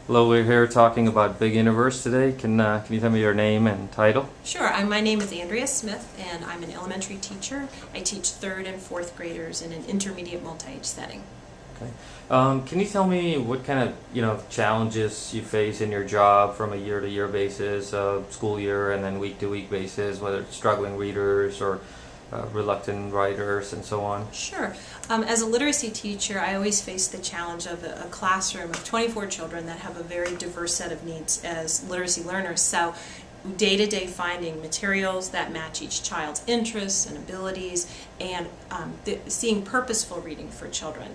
Hello, we're here talking about Big Universe today. Can you tell me your name and title? Sure. My name is Andrea Smith, and I'm an elementary teacher. I teach third and fourth graders in an intermediate multi-age setting. Okay. Can you tell me what kind of challenges you face in your job from a year-to-year basis, school year, and then week-to-week basis, whether it's struggling readers or reluctant writers and so on? Sure. As a literacy teacher, I always face the challenge of a classroom of 24 children that have a very diverse set of needs as literacy learners. So day-to-day finding materials that match each child's interests and abilities, and seeing purposeful reading for children.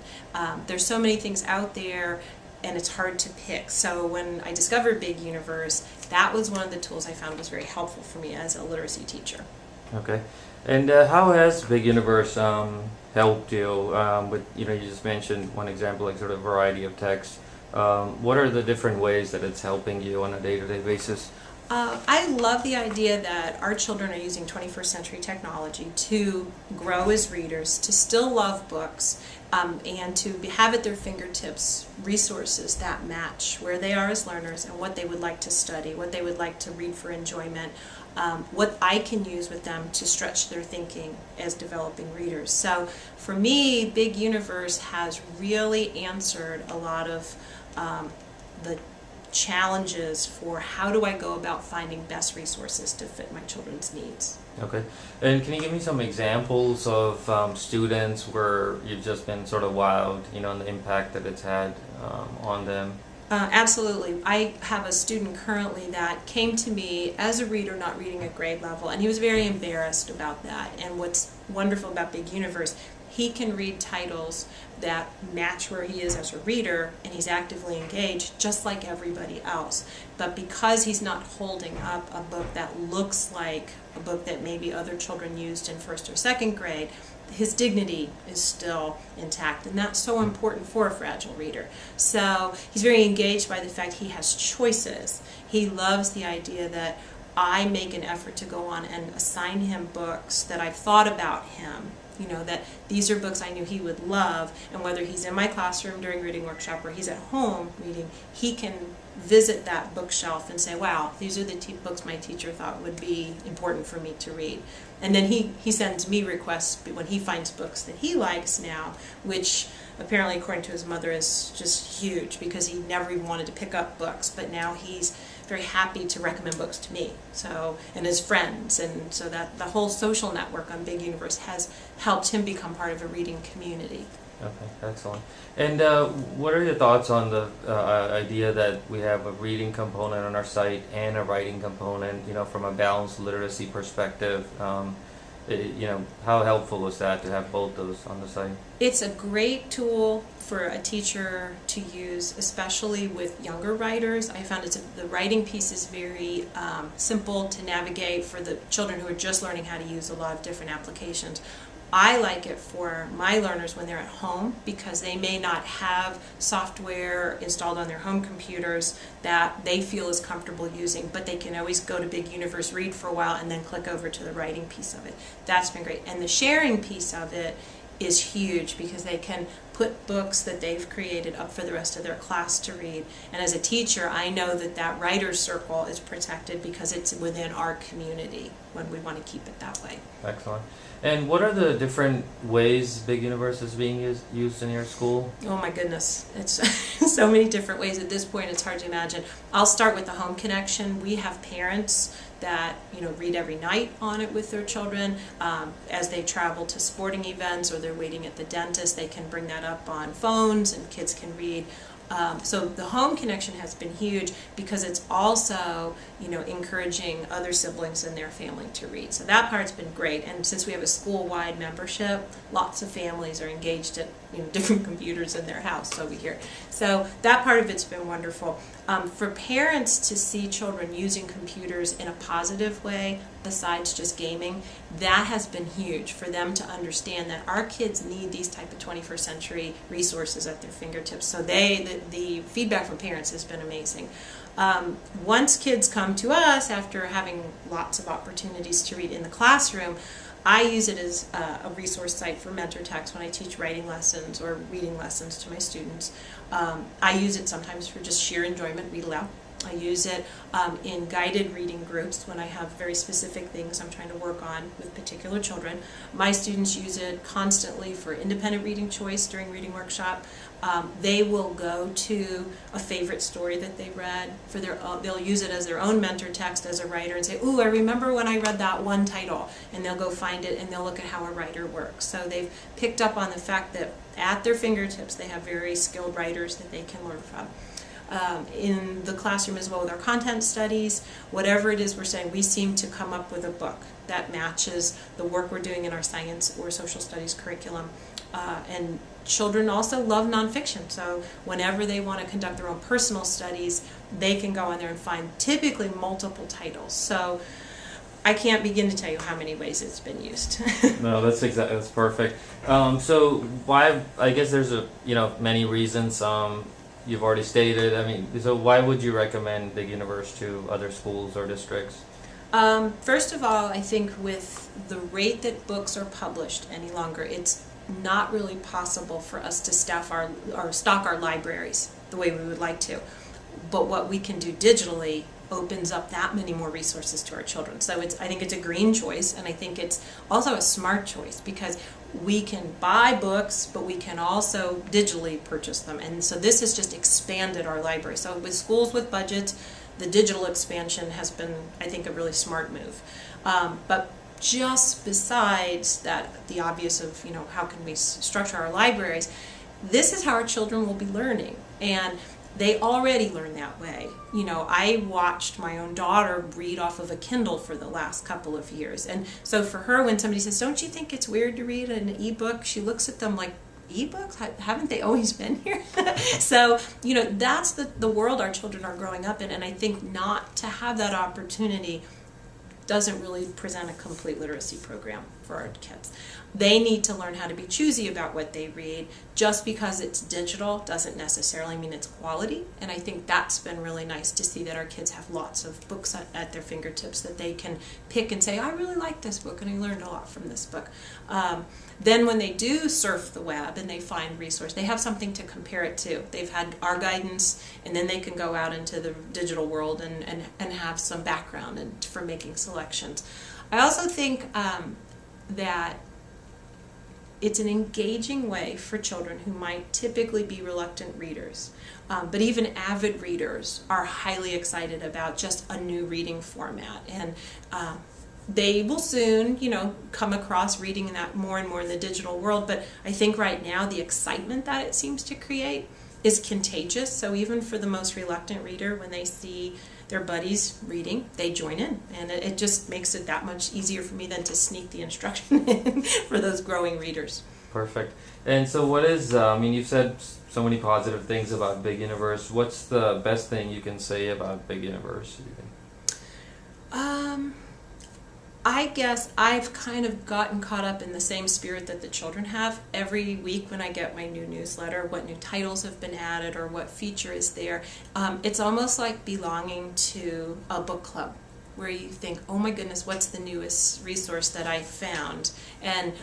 There's so many things out there, and it's hard to pick. So when I discovered Big Universe, that was one of the tools I found was very helpful for me as a literacy teacher. Okay. And how has Big Universe helped you? With you just mentioned one example, like sort of variety of text. What are the different ways that it's helping you on a day-to-day basis? I love the idea that our children are using 21st century technology to grow as readers, to still love books, and to have at their fingertips resources that match where they are as learners and what they would like to study, what they would like to read for enjoyment, what I can use with them to stretch their thinking as developing readers. So for me, Big Universe has really answered a lot of the challenges for how do I go about finding best resources to fit my children's needs. Okay. And can you give me some examples of students where you've just been sort of wowed, and the impact that it's had on them? Absolutely. I have a student currently that came to me as a reader not reading at grade level, and he was very embarrassed about that. And what's wonderful about Big Universe, he can read titles that match where he is as a reader, and he's actively engaged just like everybody else. But because he's not holding up a book that looks like a book that maybe other children used in first or second grade, his dignity is still intact, and that's so important for a fragile reader. So he's very engaged by the fact he has choices. He loves the idea that I make an effort to go on and assign him books that I've thought about him, that these are books I knew he would love, and whether he's in my classroom during reading workshop or he's at home reading, he can visit that bookshelf and say, wow, these are the books my teacher thought would be important for me to read. And then he sends me requests when he finds books that he likes now, which apparently according to his mother is just huge, because he never even wanted to pick up books, but now he's very happy to recommend books to me, and his friends, and so that the whole social network on Big Universe has helped him become part of a reading community. Okay, excellent. And what are your thoughts on the idea that we have a reading component on our site and a writing component, from a balanced literacy perspective? How helpful is that to have both those on the site? It's a great tool for a teacher to use, especially with younger writers. I found the writing piece is very simple to navigate for the children who are just learning how to use a lot of different applications. I like it for my learners when they're at home, because they may not have software installed on their home computers that they feel is comfortable using, but they can always go to Big Universe, read for a while, and then click over to the writing piece of it. That's been great. And the sharing piece of it is huge, because they can put books that they've created up for the rest of their class to read. And as a teacher, I know that that writer's circle is protected because it's within our community when we want to keep it that way. Excellent. And what are the different ways Big Universe is being used in your school? Oh my goodness, it's so many different ways. At this point, it's hard to imagine. I'll start with the home connection. We have parents that read every night on it with their children. As they travel to sporting events or they're waiting at the dentist, they can bring that up on phones and kids can read. So the home connection has been huge, because it's also encouraging other siblings in their family to read. So that part's been great. And since we have a school-wide membership, lots of families are engaged at different computers in their house, so we hear. So that part of it's been wonderful. For parents to see children using computers in a positive way, besides just gaming, that has been huge for them to understand that our kids need these type of 21st century resources at their fingertips. So the feedback from parents has been amazing. Once kids come to us after having lots of opportunities to read in the classroom, I use it as a resource site for mentor text when I teach writing lessons or reading lessons to my students. I use it sometimes for just sheer enjoyment, read aloud. I use it in guided reading groups when I have very specific things I'm trying to work on with particular children. My students use it constantly for independent reading choice during reading workshop. They will go to a favorite story that they read for their own, they'll use it as their own mentor text as a writer and say, ooh, I remember when I read that one title, and they'll go find it and they'll look at how a writer works. So they've picked up on the fact that at their fingertips they have very skilled writers that they can learn from. In the classroom as well with our content studies, whatever it is we're saying, we seem to come up with a book that matches the work we're doing in our science or social studies curriculum. And children also love nonfiction, so whenever they want to conduct their own personal studies, they can go in there and find typically multiple titles. So I can't begin to tell you how many ways it's been used. No, that's perfect. So why? I guess there's many reasons. You've already stated. I mean, so why would you recommend Big Universe to other schools or districts? First of all, I think with the rate that books are published any longer, it's not really possible for us to staff or stock our libraries the way we would like to. But what we can do digitally opens up that many more resources to our children. So I think it's a green choice, and I think it's also a smart choice because we can buy books, but we can also digitally purchase them. And so this has just expanded our library. So with schools with budgets, the digital expansion has been, I think, a really smart move. But just besides that, the obvious of, how can we structure our libraries, this is how our children will be learning. And they already learn that way. I watched my own daughter read off of a Kindle for the last couple of years. And so for her, when somebody says, don't you think it's weird to read an ebook? She looks at them like, ebooks? Haven't they always been here? So, that's the world our children are growing up in. And I think not to have that opportunity doesn't really present a complete literacy program for our kids. They need to learn how to be choosy about what they read. Just because it's digital doesn't necessarily mean it's quality, and I think that's been really nice to see that our kids have lots of books at their fingertips that they can pick and say, I really like this book and I learned a lot from this book. Then when they do surf the web and they find resource, they have something to compare it to. They've had our guidance, and then they can go out into the digital world and have some background for making selections. I also think that it's an engaging way for children who might typically be reluctant readers. But even avid readers are highly excited about just a new reading format. And they will soon, come across reading that more and more in the digital world. But I think right now the excitement that it seems to create is contagious. So even for the most reluctant reader, when they see their buddies reading, they join in. And it just makes it that much easier for me than to sneak the instruction in for those growing readers. Perfect. And so what is, you've said so many positive things about Big Universe. What's the best thing you can say about Big Universe? I guess I've kind of gotten caught up in the same spirit that the children have. Every week when I get my new newsletter, what new titles have been added or what feature is there, it's almost like belonging to a book club where you think, oh my goodness, what's the newest resource that I found? And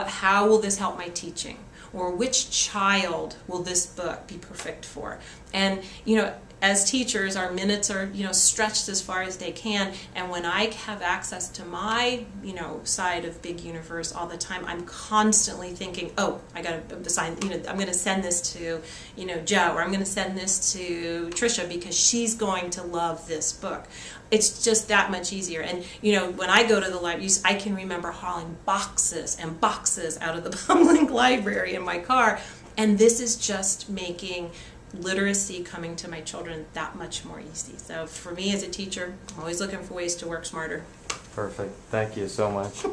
how will this help my teaching? Or which child will this book be perfect for? And, as teachers, our minutes are, stretched as far as they can. And when I have access to my, side of Big Universe all the time, I'm constantly thinking, oh, I got to assign, I'm going to send this to, Joe, or I'm going to send this to Trisha because she's going to love this book. It's just that much easier. And, when I go to the library, I can remember hauling boxes and boxes out of the public library in my car. And this is just making literacy coming to my children that much more easy. So for me as a teacher, I'm always looking for ways to work smarter. Perfect. Thank you so much.